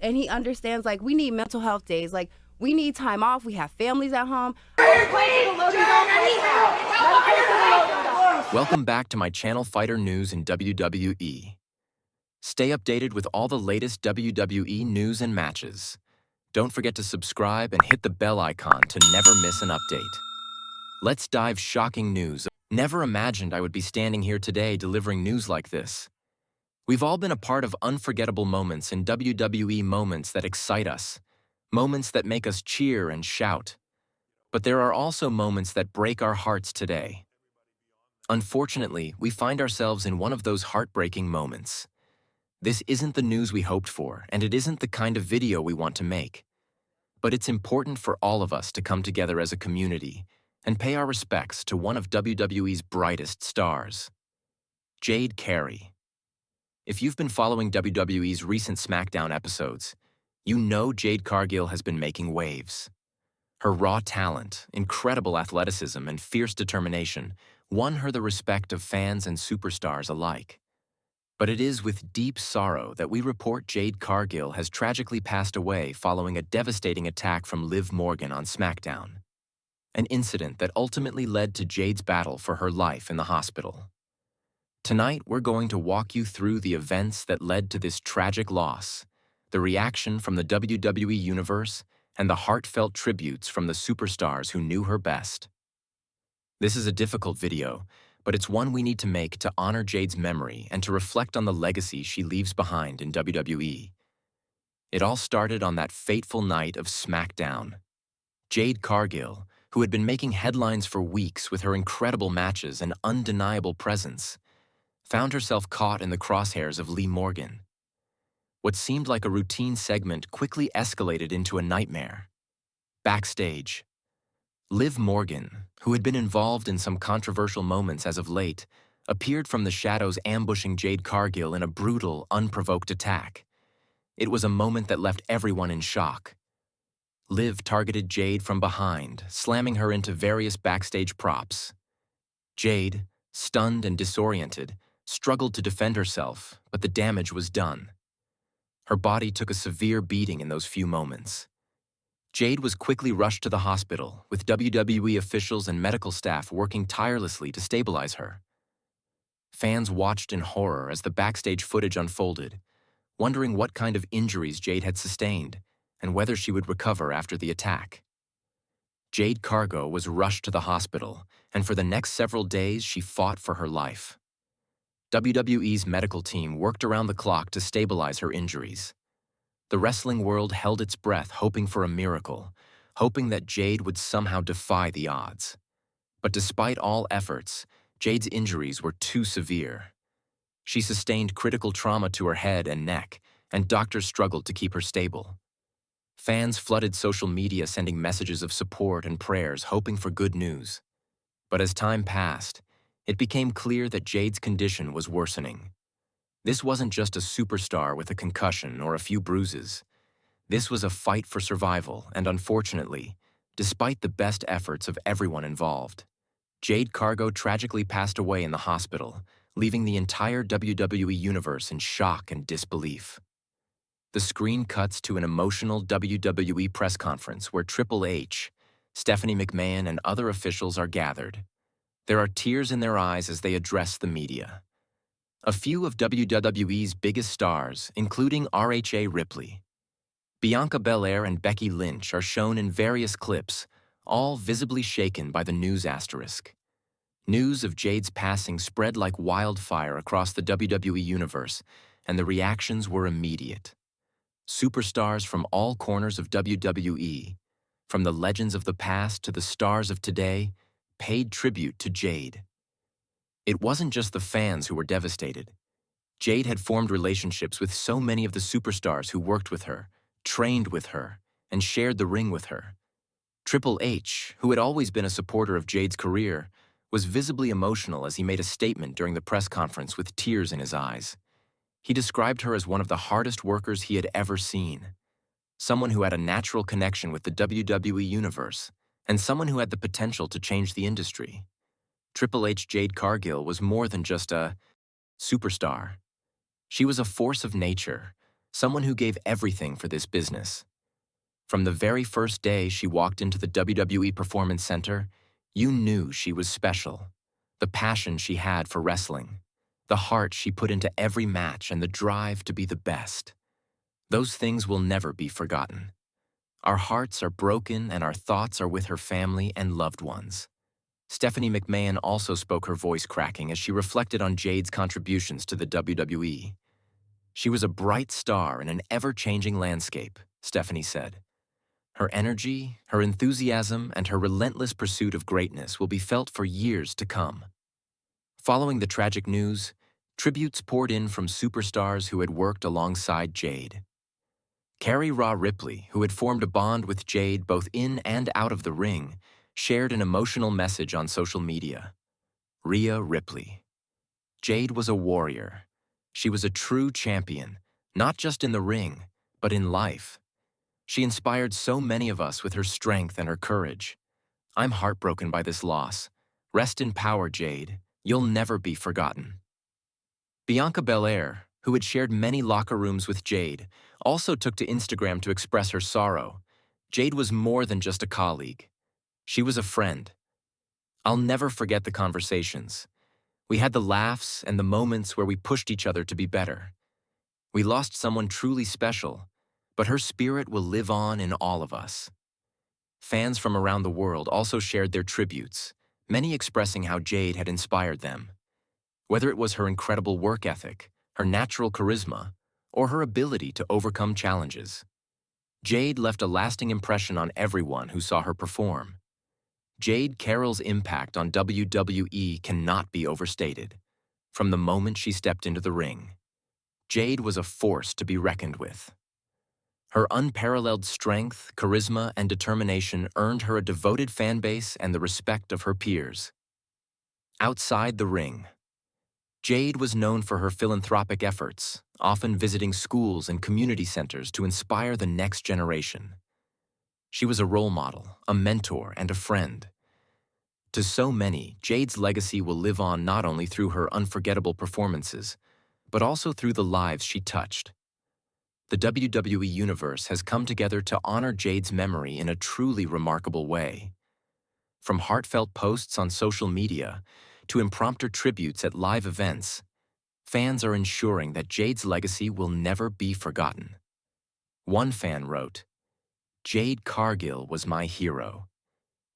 and he understands, like, we need mental health days. Like, we need time off. We have families at home. Welcome back to my channel, Fighter News in WWE. Stay updated with all the latest WWE news and matches. Don't forget to subscribe and hit the bell icon to never miss an update. Let's dive shocking news. Never imagined I would be standing here today delivering news like this. We've all been a part of unforgettable moments in WWE, moments that excite us, moments that make us cheer and shout. But there are also moments that break our hearts today. Unfortunately, we find ourselves in one of those heartbreaking moments. This isn't the news we hoped for, and it isn't the kind of video we want to make. But it's important for all of us to come together as a community and pay our respects to one of WWE's brightest stars, Jade Cargill. If you've been following WWE's recent SmackDown episodes, you know Jade Cargill has been making waves. Her raw talent, incredible athleticism, and fierce determination won her the respect of fans and superstars alike. But it is with deep sorrow that we report Jade Cargill has tragically passed away following a devastating attack from Liv Morgan on SmackDown, an incident that ultimately led to Jade's battle for her life in the hospital. Tonight, we're going to walk you through the events that led to this tragic loss, the reaction from the WWE Universe, and the heartfelt tributes from the superstars who knew her best. This is a difficult video, but it's one we need to make to honor Jade's memory and to reflect on the legacy she leaves behind in WWE. It all started on that fateful night of SmackDown. Jade Cargill, who had been making headlines for weeks with her incredible matches and undeniable presence, found herself caught in the crosshairs of Liv Morgan. What seemed like a routine segment quickly escalated into a nightmare. Backstage, Liv Morgan, who had been involved in some controversial moments as of late, appeared from the shadows, ambushing Jade Cargill in a brutal, unprovoked attack. It was a moment that left everyone in shock. Liv targeted Jade from behind, slamming her into various backstage props. Jade, stunned and disoriented, struggled to defend herself, but the damage was done. Her body took a severe beating in those few moments. Jade was quickly rushed to the hospital, with WWE officials and medical staff working tirelessly to stabilize her. Fans watched in horror as the backstage footage unfolded, wondering what kind of injuries Jade had sustained and whether she would recover after the attack. Jade Cargill was rushed to the hospital, and for the next several days she fought for her life. WWE's medical team worked around the clock to stabilize her injuries. The wrestling world held its breath, hoping for a miracle, hoping that Jade would somehow defy the odds. But despite all efforts, Jade's injuries were too severe. She sustained critical trauma to her head and neck, and doctors struggled to keep her stable. Fans flooded social media, sending messages of support and prayers, hoping for good news. But as time passed, it became clear that Jade's condition was worsening. This wasn't just a superstar with a concussion or a few bruises. This was a fight for survival, and unfortunately, despite the best efforts of everyone involved, Jade Cargill tragically passed away in the hospital, leaving the entire WWE Universe in shock and disbelief. The screen cuts to an emotional WWE press conference where Triple H, Stephanie McMahon, and other officials are gathered. There are tears in their eyes as they address the media. A few of WWE's biggest stars, including R.H.A. Ripley, Bianca Belair, and Becky Lynch, are shown in various clips, all visibly shaken by the news asterisk. News of Jade's passing spread like wildfire across the WWE Universe, and the reactions were immediate. Superstars from all corners of WWE, from the legends of the past to the stars of today, paid tribute to Jade. It wasn't just the fans who were devastated. Jade had formed relationships with so many of the superstars who worked with her, trained with her, and shared the ring with her. Triple H, who had always been a supporter of Jade's career, was visibly emotional as he made a statement during the press conference with tears in his eyes. He described her as one of the hardest workers he had ever seen, someone who had a natural connection with the WWE Universe, and someone who had the potential to change the industry. Triple H Jade Cargill was more than just a superstar. She was a force of nature, someone who gave everything for this business. From the very first day she walked into the WWE Performance Center, you knew she was special. The passion she had for wrestling, the heart she put into every match, and the drive to be the best. Those things will never be forgotten. Our hearts are broken and our thoughts are with her family and loved ones. Stephanie McMahon also spoke, her voice cracking as she reflected on Jade's contributions to the WWE. She was a bright star in an ever-changing landscape, Stephanie said. Her energy, her enthusiasm, and her relentless pursuit of greatness will be felt for years to come. Following the tragic news, tributes poured in from superstars who had worked alongside Jade. Carrie Raw Ripley, who had formed a bond with Jade both in and out of the ring, shared an emotional message on social media. Rhea Ripley. Jade was a warrior. She was a true champion, not just in the ring, but in life. She inspired so many of us with her strength and her courage. I'm heartbroken by this loss. Rest in power, Jade. You'll never be forgotten. Bianca Belair, who had shared many locker rooms with Jade, also took to Instagram to express her sorrow. Jade was more than just a colleague. She was a friend. I'll never forget the conversations. We had the laughs and the moments where we pushed each other to be better. We lost someone truly special, but her spirit will live on in all of us. Fans from around the world also shared their tributes, many expressing how Jade had inspired them. Whether it was her incredible work ethic, her natural charisma, or her ability to overcome challenges, Jade left a lasting impression on everyone who saw her perform. Jade Cargill's impact on WWE cannot be overstated. From the moment she stepped into the ring, Jade was a force to be reckoned with. Her unparalleled strength, charisma, and determination earned her a devoted fan base and the respect of her peers. Outside the ring, Jade was known for her philanthropic efforts, often visiting schools and community centers to inspire the next generation. She was a role model, a mentor, and a friend. To so many, Jade's legacy will live on not only through her unforgettable performances, but also through the lives she touched. The WWE Universe has come together to honor Jade's memory in a truly remarkable way. From heartfelt posts on social media to impromptu tributes at live events, fans are ensuring that Jade's legacy will never be forgotten. One fan wrote, "Jade Cargill was my hero.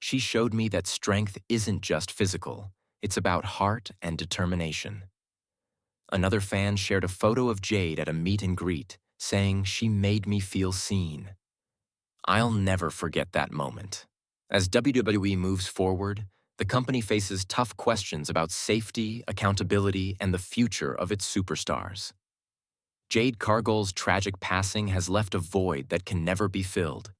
She showed me that strength isn't just physical, it's about heart and determination." Another fan shared a photo of Jade at a meet and greet, saying, "She made me feel seen." I'll never forget that moment. As WWE moves forward, the company faces tough questions about safety, accountability, and the future of its superstars. Jade Cargill's tragic passing has left a void that can never be filled,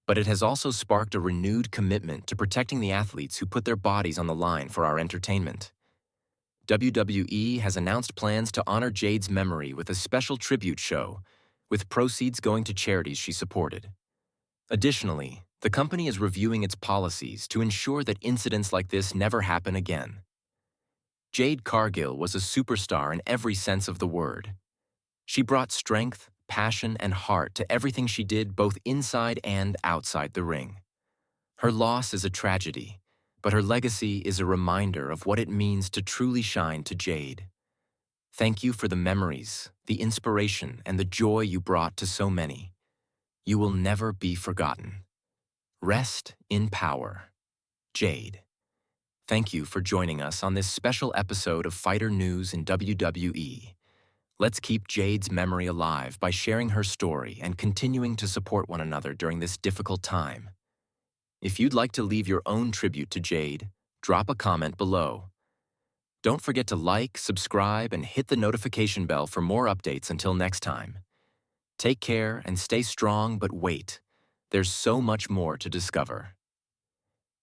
but it has also sparked a renewed commitment to protecting the athletes who put their bodies on the line for our entertainment. WWE has announced plans to honor Jade's memory with a special tribute show, with proceeds going to charities she supported. Additionally, the company is reviewing its policies to ensure that incidents like this never happen again. Jade Cargill was a superstar in every sense of the word. She brought strength, passion, and heart to everything she did both inside and outside the ring. Her loss is a tragedy, but her legacy is a reminder of what it means to truly shine to Jade. Thank you for the memories, the inspiration, and the joy you brought to so many. You will never be forgotten. Rest in power. Jade. Thank you for joining us on this special episode of Fighter News in WWE. Let's keep Jade's memory alive by sharing her story and continuing to support one another during this difficult time. If you'd like to leave your own tribute to Jade, drop a comment below. Don't forget to like, subscribe, and hit the notification bell for more updates until next time. Take care and stay strong, but wait, there's so much more to discover.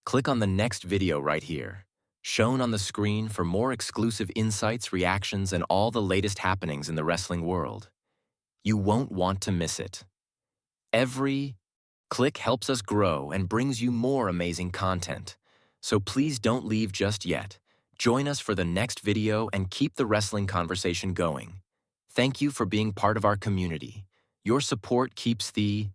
Click on the next video right here, shown on the screen, for more exclusive insights, reactions, and all the latest happenings in the wrestling world. You won't want to miss it. Every click helps us grow and brings you more amazing content, so please don't leave just yet. Join us for the next video and keep the wrestling conversation going. Thank you for being part of our community. Your support keeps the